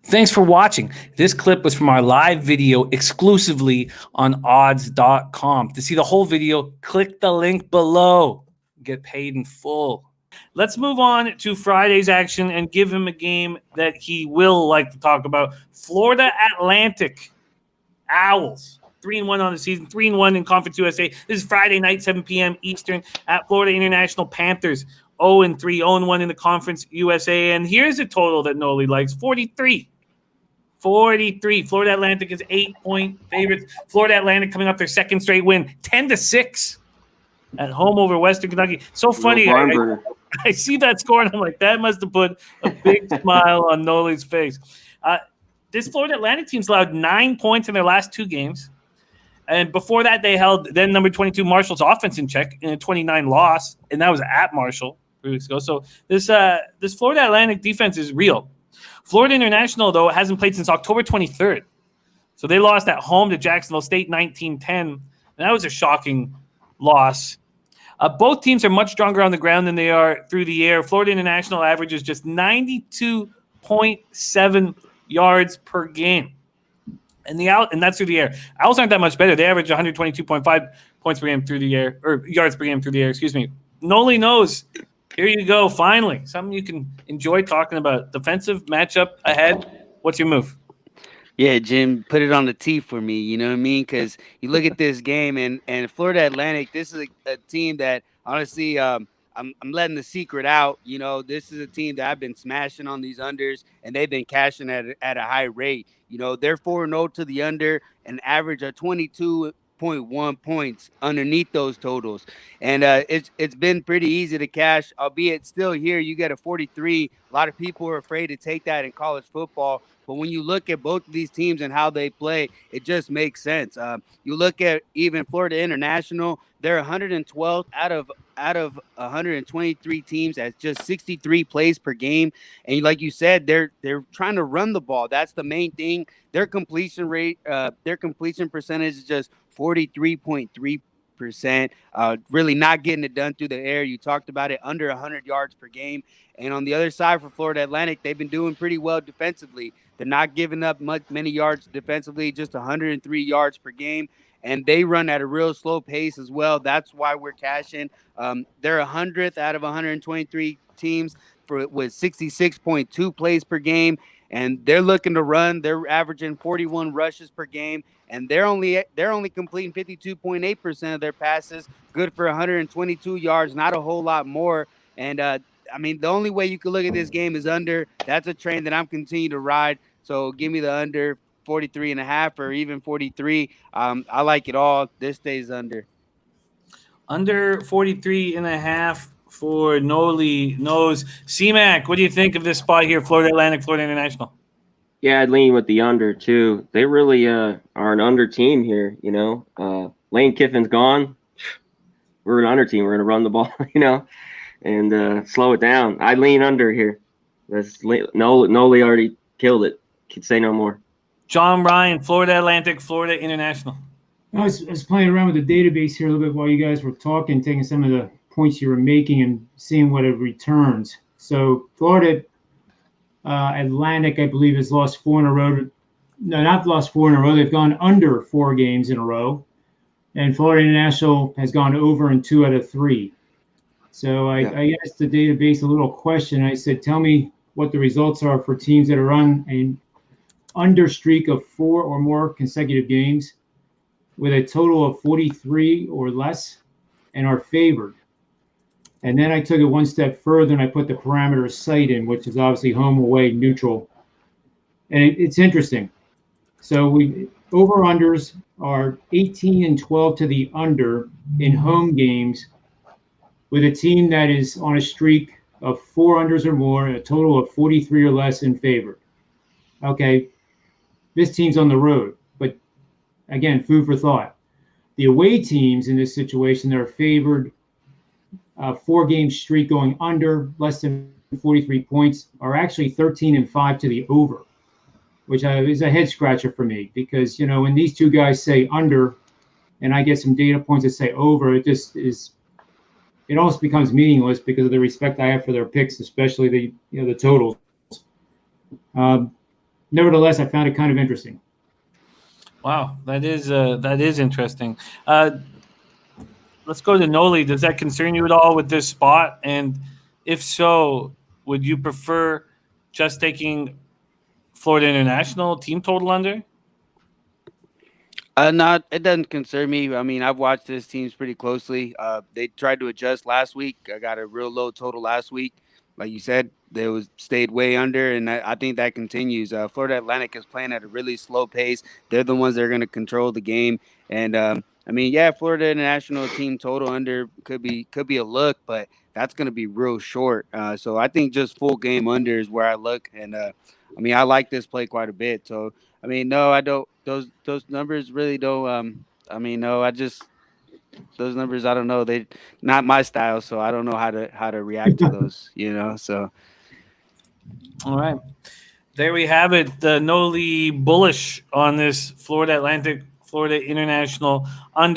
Thanks for watching. This clip was from our live video exclusively on odds.com. To see the whole video, click the link below. Get paid in full. Let's move on to Friday's action and give him a game that he will like to talk about. Florida Atlantic Owls. 3-1 on the season, 3-1 in Conference USA. This is Friday night, 7 p.m. Eastern at Florida International Panthers. 0-3, 0-1 in the Conference USA. And here's a total that Noli likes, 43. 43. Florida Atlantic is 8-point favorites. Florida Atlantic coming off their second straight win, 10-6 at home over Western Kentucky. So funny. I see that score, and I'm like, that must have put a big smile on Noli's face. This Florida Atlantic team's allowed 9 points in their last 2 games. And before that, they held then number 22 Marshall's offense in check in a 29 loss, and that was at Marshall 3 weeks ago. So this Florida Atlantic defense is real. Florida International, though, hasn't played since October 23rd. So they lost at home to Jacksonville State 19-10, and that was a shocking loss. Both teams are much stronger on the ground than they are through the air. Florida International averages just 92.7 yards per game. And that's through the air. Owls aren't that much better. They average 122.5 points per game through the air, or yards per game through the air, excuse me. Noli knows. Here you go, finally. Something you can enjoy talking about. Defensive matchup ahead. What's your move? Yeah, Jim, put it on the tee for me, you know what I mean? Because you look at this game, and Florida Atlantic, this is a team that, honestly, I'm letting the secret out. You know, this is a team that I've been smashing on these unders, and they've been cashing at a high rate. You know, they're 4-0 to the under, an average of 22.1 points underneath those totals. And it's been pretty easy to cash, albeit still here you get a 43. A lot of people are afraid to take that in college football. But when you look at both of these teams and how they play, it just makes sense. You look at even Florida International, they're 112th out of 123 teams at just 63 plays per game. And like you said, they're trying to run the ball. That's the main thing. Their completion rate, their completion percentage is just 43.3%. Really not getting it done through the air. You talked about it, under 100 yards per game. And on the other side for Florida Atlantic, they've been doing pretty well defensively. They're not giving up many yards defensively, just 103 yards per game. And they run at a real slow pace as well. That's why we're cashing. They're 100th out of 123 teams with 66.2 plays per game. And they're looking to run. They're averaging 41 rushes per game. And they're only completing 52.8% of their passes, good for 122 yards, not a whole lot more. And I mean, the only way you can look at this game is under. That's a train that I'm continuing to ride. So give me the under 43.5 or even 43. I like it all. This stays under. Under 43.5 for Noli knows. CMac, what do you think of this spot here, Florida Atlantic, Florida International? Yeah, I'd lean with the under too. They really are an under team here. You know, Lane Kiffin's gone. We're an under team. We're gonna run the ball. You know. And slow it down. I lean under here. Noli already killed it. Could say no more. John Ryan, Florida Atlantic, Florida International. I was playing around with the database here a little bit while you guys were talking, taking some of the points you were making and seeing what it returns. So Florida Atlantic, I believe, has lost 4 in a row. No, not lost 4 in a row. They've gone under 4 games in a row. And Florida International has gone over in 2 out of 3. So I asked the database a little question. I said, tell me what the results are for teams that are on an under streak of 4 or more consecutive games with a total of 43 or less and are favored. And then I took it one step further and I put the parameter site in, which is obviously home, away, neutral. And it's interesting. So over-unders are 18 and 12 to the under in home games with a team that is on a streak of 4 unders or more, a total of 43 or less in favor. Okay, this team's on the road, but again, food for thought. The away teams in this situation that are favored, 4-game streak going under, less than 43 points, are actually 13 and 5 to the over, which is a head scratcher for me because, you know, when these two guys say under and I get some data points that say over, it almost becomes meaningless because of the respect I have for their picks, especially the totals. nevertheless, I found it kind of interesting. Wow, that is interesting. Let's go to Noli. Does that concern you at all with this spot? And if so, would you prefer just taking Florida International team total under? Not it doesn't concern me. I mean, I've watched this teams pretty closely. They tried to adjust last week. I got a real low total last week. Like you said, they was stayed way under, and I think that continues. Florida Atlantic is playing at a really slow pace. They're the ones that are going to control the game. And I mean, yeah, Florida International team total under could be a look, but that's going to be real short. So I think just full game under is where I look. And I mean, I like this play quite a bit. So I mean, no, I don't. Those numbers really don't. I mean, no, I just those numbers. I don't know. They not my style, so I don't know how to react to those. You know, so All right. There we have it. Noli bullish on this Florida Atlantic, Florida International under.